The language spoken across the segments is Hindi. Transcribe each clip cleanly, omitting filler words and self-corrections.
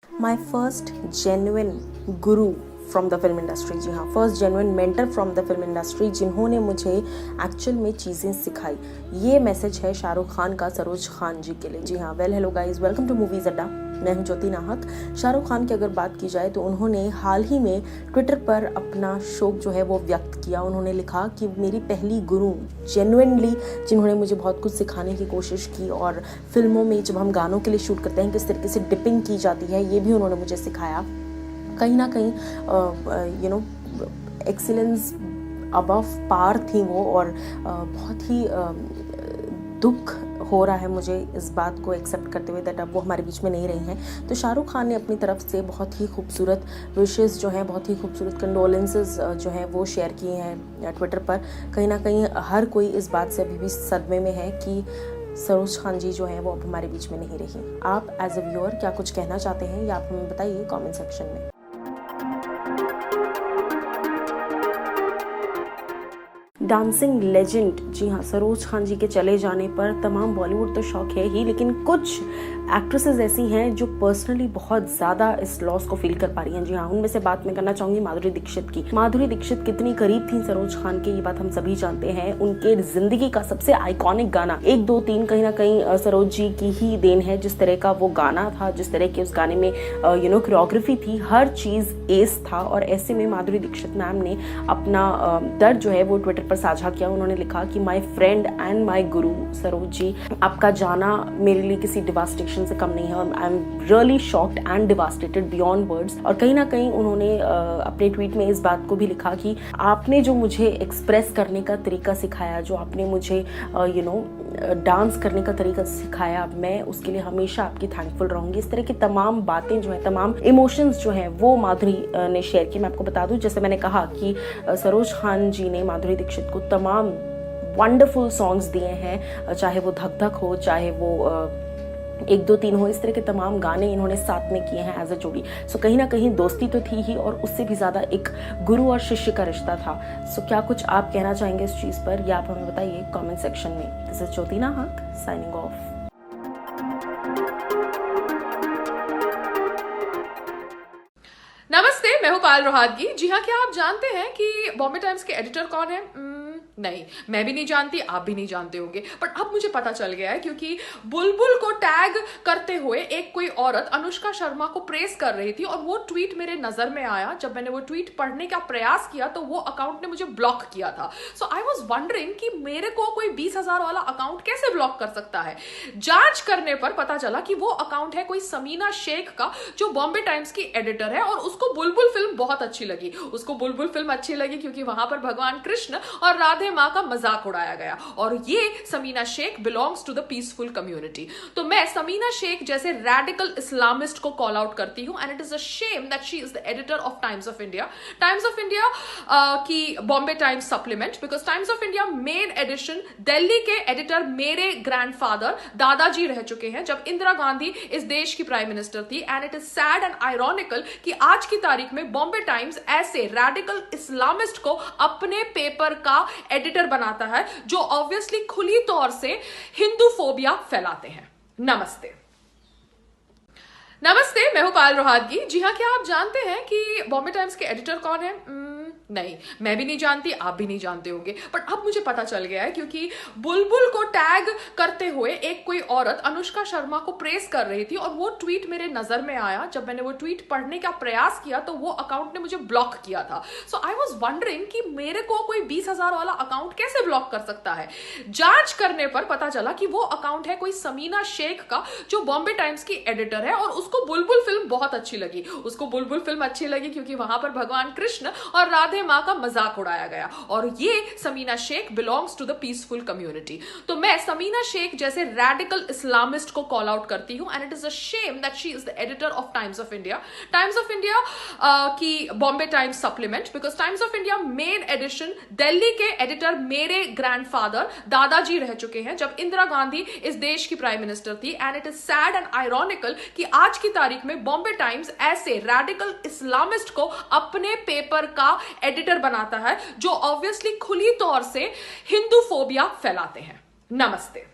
My first genuine Guru from the film industry. जी हाँ, first genuine mentor from the film industry जिन्होंने मुझे एक्चुअल में चीज़ें सिखाई। ये मैसेज है शाहरुख खान का सरोज खान जी के लिए। जी हाँ, hello guys, welcome to movies Adda. मैं हूं ज्योति नाहक। शाहरुख खान की अगर बात की जाए तो उन्होंने हाल ही में ट्विटर पर अपना शोक जो है वो व्यक्त किया। उन्होंने लिखा कि मेरी पहली गुरु जेन्युइनली जिन्होंने मुझे बहुत कुछ सिखाने की कोशिश की, और फिल्मों में जब हम गानों के लिए शूट करते हैं किस तरीके से डिपिंग की जाती है ये भी उन्होंने मुझे सिखाया। कहीं ना कहीं एक्सीलेंस अबव पार थी वो, और बहुत ही दुख हो रहा है मुझे इस बात को एक्सेप्ट करते हुए दैट अब वो हमारे बीच में नहीं रही हैं। तो शाहरुख खान ने अपनी तरफ से बहुत ही खूबसूरत विशेस जो हैं, बहुत ही खूबसूरत कंडोलेंसेस जो हैं वो शेयर किए हैं ट्विटर पर। कहीं ना कहीं हर कोई इस बात से अभी भी सदमे में है कि सरोज खान जी जो हैं वो अब हमारे बीच में नहीं रही। आप एज अ व्यूअर क्या कुछ कहना चाहते हैं या आप हमें बताइए कमेंट सेक्शन में। डांसिंग लेजेंड, जी हाँ, सरोज खान जी के चले जाने पर तमाम बॉलीवुड तो शौक है ही, लेकिन कुछ एक्ट्रेसेस ऐसी हैं जो पर्सनली बहुत ज़्यादा इस लॉस को फील कर पा रही हैं। जी हाँ, उनमें से बात मैं करना चाहूँगी माधुरी दीक्षित की। माधुरी दीक्षित कितनी करीब थी सरोज खान के, ये बात हम सभी जानते हैं। उनके जिंदगी का सबसे आइकॉनिक गाना 1 2 3 कहीं ना कहीं सरोज जी की ही देन है। जिस तरह का वो गाना था, जिस तरह के उस गाने में कोरियोग्राफी थी, हर चीज़ एस था। और ऐसे में माधुरी दीक्षित मैम ने अपना दर्द जो है वो ट्विटर पर साझा किया। उन्होंने लिखा कि माय फ्रेंड एंड माय गुरु सरोज जी, आपका जाना मेरे लिए किसी डिवास्टेशन से कम नहीं है, और I am really shocked and devastated beyond words. और कहीं ना कहीं उन्होंने अपने ट्वीट में इस बात को भी लिखा कि आपने जो मुझे एक्सप्रेस करने का तरीका सिखाया, जो आपने मुझे डांस करने का तरीका सिखाया, मैं उसके लिए हमेशा आपकी थैंकफुल रहूंगी। इस तरह की तमाम बातें जो है, तमाम इमोशंस जो हैं वो माधुरी ने शेयर की। मैं आपको बता दूं, जैसे मैंने कहा कि सरोज खान जी ने माधुरी दीक्षित को तमाम वंडरफुल सॉन्ग्स दिए हैं, चाहे वो धक धक हो, चाहे वो 1 2 3 हो, इस तरह के तमाम गाने इन्होंने साथ में किए हैं एज अ जोड़ी। सो कहीं ना कहीं दोस्ती तो थी ही, और उससे भी ज़्यादा एक गुरु और शिष्य का रिश्ता था। सो क्या कुछ आप कहना चाहेंगे इस चीज़ पर, या आप हमें बताइए कमेंट सेक्शन में। दिस इज ज्योति नाहक साइनिंग ऑफ। नमस्ते, मैं हूं पायल रोहातगी। जी हाँ, क्या आप जानते हैं कि बॉम्बे टाइम्स के एडिटर कौन है? नहीं, मैं भी नहीं जानती, आप भी नहीं जानते होंगे, पर अब मुझे पता चल गया है, क्योंकि बुलबुल को टैग करते हुए एक कोई औरत अनुष्का शर्मा को प्रेस कर रही थी, और वो ट्वीट मेरे नजर में आया। जब मैंने वो ट्वीट पढ़ने का प्रयास किया तो वो अकाउंट ने मुझे ब्लॉक किया था। सो आई वॉज वंडरिंग कि मेरे को कोई 20,000 वाला अकाउंट कैसे ब्लॉक कर सकता है। जांच करने पर पता चला कि वो अकाउंट है कोई समीना शेख का, जो बॉम्बे टाइम्स की एडिटर है, और उसको बुलबुल फिल्म बहुत अच्छी लगी। उसको बुलबुल फिल्म अच्छी लगी क्योंकि वहां पर भगवान कृष्ण और राधे माँ का मजाक उड़ाया गया, और ये Samina Sheikh belongs to the peaceful community. तो मैं समीना शेख जैसे रैडिकल इस्लामिस्ट को कॉल आउट करती हूं, and it is a shame that she is the editor of Times of India. Times of India की Bombay Times supplement, because Times of India main edition Delhi के एडिटर मेरे ग्रैंडफादर दादाजी रह चुके हैं जब इंदिरा गांधी इस देश की प्राइम मिनिस्टर थी। And it is sad and ironical कि आज की तारीख में बॉम्बे टाइम्स ऐसे रैडिकल इस्लामिस्ट को अपने पेपर का एडिटर बनाता है, जो ऑब्वियसली खुली तौर से हिंदू फोबिया फैलाते हैं। नमस्ते, मैं हूं पायल रोहातगी। जी हाँ, क्या आप जानते हैं कि बॉम्बे टाइम्स के एडिटर कौन है? नहीं, मैं भी नहीं जानती, आप भी नहीं जानते होंगे, पर अब मुझे पता चल गया है, क्योंकि बुलबुल को टैग करते हुए एक कोई औरत अनुष्का शर्मा को प्रेस कर रही थी, और वो ट्वीट मेरे नजर में आया। जब मैंने वो ट्वीट पढ़ने का प्रयास किया तो वो अकाउंट ने मुझे ब्लॉक किया था। सो आई वॉज वंडरिंग कि मेरे को कोई 20,000 वाला अकाउंट कैसे ब्लॉक कर सकता है। जांच करने पर पता चला कि वो अकाउंट है कोई समीना शेख का, जो बॉम्बे टाइम्स की एडिटर है, और उसको बुलबुल फिल्म बहुत अच्छी लगी। उसको बुलबुल फिल्म अच्छी लगी क्योंकि वहां पर भगवान कृष्ण और राधे माँ का मजाक उड़ाया गया, और ये Samina Sheikh belongs to the peaceful community. तो मैं समीना शेख जैसे रैडिकल इस्लामिस्ट को कॉल आउट करती हूं, and it is a shame that she is the editor of Times of India. Times of India की Bombay Times supplement, because Times of India main edition Delhi के एडिटर मेरे ग्रैंडफादर दादाजी रह चुके हैं जब इंदिरा गांधी इस देश की प्राइम मिनिस्टर थी। And it is sad and ironical कि आज की तारीख में बॉम्बे टाइम्स ऐसे रैडिकल इस्लामिस्ट को अपने पेपर का एडिटर बनाता है, जो ऑब्वियसली खुली तौर से हिंदू फोबिया फैलाते हैं। नमस्ते।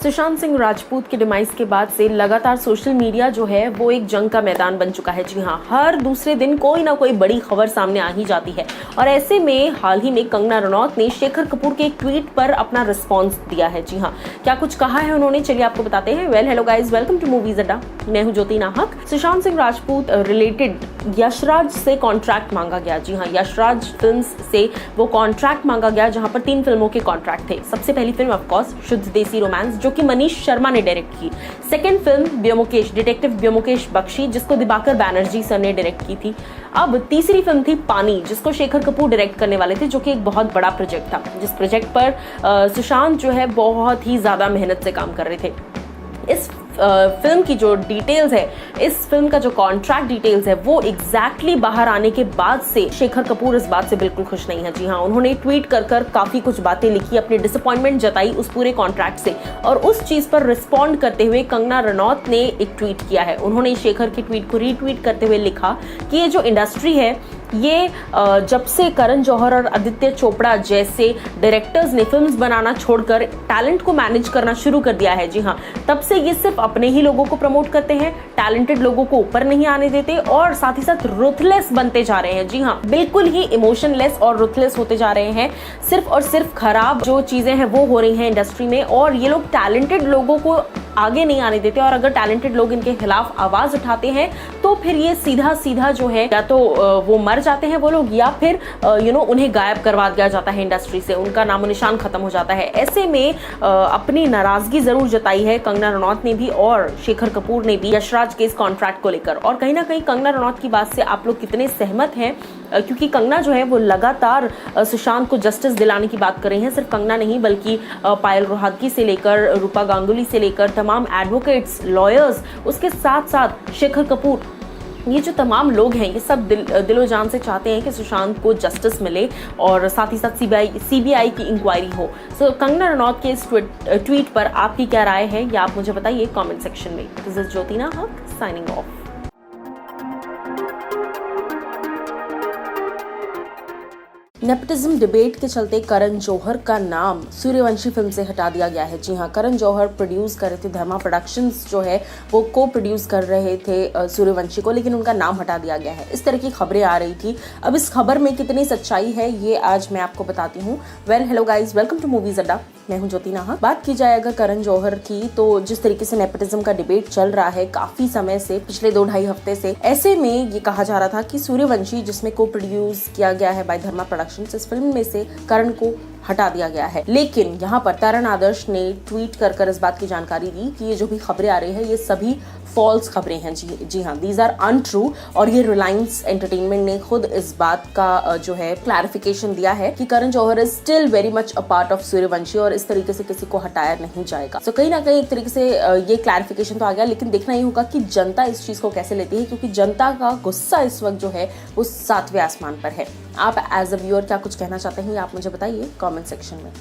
सुशांत सिंह राजपूत के डिमाइस के बाद से लगातार सोशल मीडिया जो है वो एक जंग का मैदान बन चुका है। जी हाँ, हर दूसरे दिन कोई ना कोई बड़ी खबर सामने आ ही जाती है और ऐसे में हाल ही में कंगना रनौत ने शेखर कपूर के एक ट्वीट पर अपना रिस्पॉन्स दिया है। जी हाँ, क्या कुछ कहा है उन्होंने, चलिए आपको बताते हैं। Well hello guys, welcome to movies Adda, मैं हूँ ज्योति नाहक। सुशांत सिंह राजपूत रिलेटेड यशराज से कॉन्ट्रैक्ट मांगा गया। जी हाँ, यशराज फिल्म्स से वो कॉन्ट्रैक्ट मांगा गया जहां पर 3 फिल्मों के कॉन्ट्रैक्ट थे। सबसे पहली फिल्म ऑफ कोर्स शुद्ध देसी रोमांस, जो कि मनीष शर्मा ने डायरेक्ट की। Second film Byomkesh, detective Byomkesh Bakshi, जिसको दिबाकर बैनर्जी सर ने डायरेक्ट की थी। अब तीसरी फिल्म थी पानी, जिसको शेखर कपूर डायरेक्ट करने वाले थे, जो कि एक बहुत बड़ा प्रोजेक्ट था, जिस प्रोजेक्ट पर सुशांत जो है बहुत ही ज्यादा मेहनत से काम कर रहे थे। इस फिल्म की जो डिटेल्स है, इस फिल्म का जो कॉन्ट्रैक्ट डिटेल्स है, वो एग्जैक्टली बाहर आने के बाद से शेखर कपूर इस बात से बिल्कुल खुश नहीं है। जी हाँ, उन्होंने ट्वीट कर कर काफी कुछ बातें लिखी, अपनी डिसअपॉइंटमेंट जताई उस पूरे कॉन्ट्रैक्ट से, और उस चीज पर रिस्पॉन्ड करते हुए कंगना रनौत ने एक ट्वीट किया है। उन्होंने शेखर की ट्वीट को रीट्वीट करते हुए लिखा कि ये जो इंडस्ट्री है, ये जब से करण जौहर और आदित्य चोपड़ा जैसे डायरेक्टर्स ने फिल्म्स बनाना छोड़कर टैलेंट को मैनेज करना शुरू कर दिया है, जी हाँ, तब से ये सिर्फ अपने ही लोगों को प्रमोट करते हैं, टैलेंटेड लोगों को ऊपर नहीं आने देते और साथ ही साथ रुथलेस बनते जा रहे हैं। जी हाँ, बिल्कुल ही इमोशनलेस और रुथलेस होते जा रहे हैं। सिर्फ और सिर्फ खराब जो चीजें हैं वो हो रही हैं इंडस्ट्री में, और ये लोग टैलेंटेड लोगों को आगे नहीं आने देते, और अगर टैलेंटेड लोग इनके खिलाफ आवाज उठाते हैं तो फिर ये सीधा सीधा जो है, या तो वो मर जाते हैं वो लोग, या फिर उन्हें गायब करवा दिया जाता है इंडस्ट्री से, उनका नामो निशान खत्म हो जाता है। ऐसे में अपनी नाराजगी जरूर जताई है कंगना रनौत ने भी और शेखर कपूर ने भी यशराज के इस कॉन्ट्रैक्ट को लेकर। और कहीं ना कहीं कंगना रनौत की बात से आप लोग कितने सहमत हैं, क्योंकि कंगना जो है वो लगातार सुशांत को जस्टिस दिलाने की बात कर रही हैं। सिर्फ कंगना नहीं, बल्कि पायल रोहतगी से लेकर रूपा गांगुली से लेकर तमाम एडवोकेट्स, लॉयर्स, उसके साथ साथ शेखर कपूर, ये जो तमाम लोग हैं, ये सब दिलो जान से चाहते हैं कि सुशांत को जस्टिस मिले और साथ ही साथ सीबीआई की इंक्वायरी हो। सो कंगना रनौत के इस ट्वीट पर आपकी क्या राय है, या आप मुझे बताइए कमेंट सेक्शन में। दिस इज ज्योति नाहक साइनिंग ऑफ। नेपोटिज्म डिबेट के चलते करण जौहर का नाम सूर्यवंशी फिल्म से हटा दिया गया है। जी हाँ, करण जौहर प्रोड्यूस कर रहे थे, धर्मा प्रोडक्शंस जो है वो को प्रोड्यूस कर रहे थे सूर्यवंशी को, लेकिन उनका नाम हटा दिया गया है। इस तरह की खबरें आ रही थी। अब इस खबर में कितनी सच्चाई है ये आज मैं आपको बताती हूँ। Well hello guys, welcome to movies Adda, मैं हूँ ज्योति नाहक। बात की जाए अगर करण जौहर की, तो जिस तरीके से नेपोटिज्म का डिबेट चल रहा है काफी समय से, पिछले 2-2.5 हफ्ते से, ऐसे में ये कहा जा रहा था कि सूर्यवंशी, जिसमें को प्रोड्यूस किया गया है बाय धर्मा प्रोडक्शंस, इस फिल्म में से करण को हटा दिया गया है। लेकिन यहाँ पर तरण आदर्श ने ट्वीट कर कर इस बात की जानकारी दी कि ये जो भी खबरें आ रही है ये सभी फॉल्स खबरें हैं। जी हाँ, दीज आर अनट्रू। और ये रिलायंस एंटरटेनमेंट ने खुद इस बात का जो है क्लैरिफिकेशन दिया है कि Karan Johar is still very much a part of Sooryavanshi और इस तरीके से किसी को हटाया नहीं जाएगा। तो कहीं ना कहीं एक तरीके से ये क्लैरिफिकेशन तो आ गया, लेकिन देखना ही होगा कि जनता इस चीज को कैसे लेती है, क्योंकि जनता का गुस्सा इस वक्त जो है वो 7वें आसमान पर है। आप एज अ व्यूअर क्या कुछ कहना चाहते हैं, आप मुझे बताइए कमेंट सेक्शन में।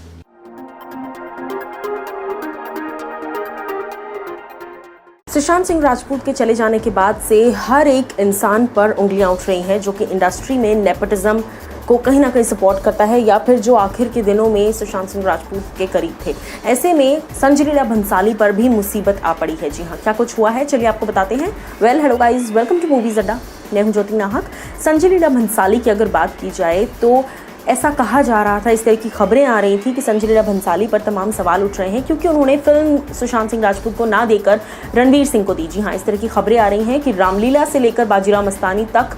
सुशांत सिंह राजपूत के चले जाने के बाद से हर एक इंसान पर उंगलियां उठ रही हैं जो कि इंडस्ट्री में नेपोटिज्म को कहीं ना कहीं सपोर्ट करता है, या फिर जो आखिर के दिनों में सुशांत सिंह राजपूत के करीब थे। ऐसे में संजय लीला भंसाली पर भी मुसीबत आ पड़ी है। जी हाँ, क्या कुछ हुआ है चलिए आपको बताते हैं। Well hello guys, welcome to movies Adda, मैं हूँ ज्योति नाहक। संजय लीला भंसाली की अगर बात की जाए तो ऐसा कहा जा रहा था, इस तरह की खबरें आ रही थी कि संजय लीला भंसाली पर तमाम सवाल उठ रहे हैं क्योंकि उन्होंने फिल्म सुशांत सिंह राजपूत को ना देकर रणवीर सिंह को दी। जी हाँ, इस तरह की खबरें आ रही हैं कि रामलीला से लेकर बाजीराव मस्तानी तक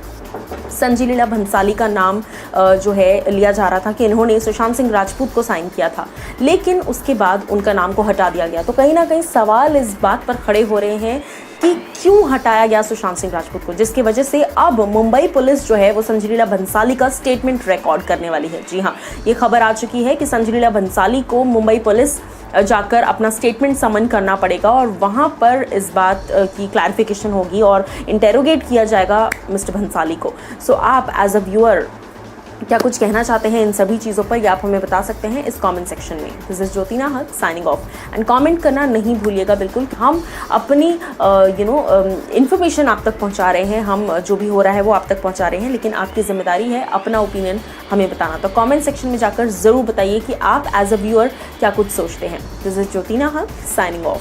संजय लीला भंसाली का नाम जो है लिया जा रहा था कि इन्होंने सुशांत सिंह राजपूत को साइन किया था, लेकिन उसके बाद उनका नाम को हटा दिया गया। तो कहीं ना कहीं सवाल इस बात पर खड़े हो रहे हैं कि क्यों हटाया गया सुशांत सिंह राजपूत को, जिसकी वजह से अब मुंबई पुलिस जो है वो संजय लीला भंसाली का स्टेटमेंट रिकॉर्ड करने वाली है। जी हाँ, ये खबर आ चुकी है कि संजय लीला भंसाली को मुंबई पुलिस जाकर अपना स्टेटमेंट समन करना पड़ेगा और वहाँ पर इस बात की क्लैरिफिकेशन होगी और इंटेरोगेट किया जाएगा मिस्टर भंसाली को। सो आप एज अ व्यूअर क्या कुछ कहना चाहते हैं इन सभी चीज़ों पर, या आप हमें बता सकते हैं इस कमेंट सेक्शन में। This is Jyoti Nahar signing off, and comment करना नहीं भूलिएगा बिल्कुल। हम अपनी इन्फॉर्मेशन आप तक पहुंचा रहे हैं, हम जो भी हो रहा है वो आप तक पहुंचा रहे हैं, लेकिन आपकी जिम्मेदारी है अपना ओपिनियन हमें बताना। तो कमेंट सेक्शन में जाकर ज़रूर बताइए कि आप एज अ व्यूअर क्या कुछ सोचते हैं। This is Jyoti Nahar signing off.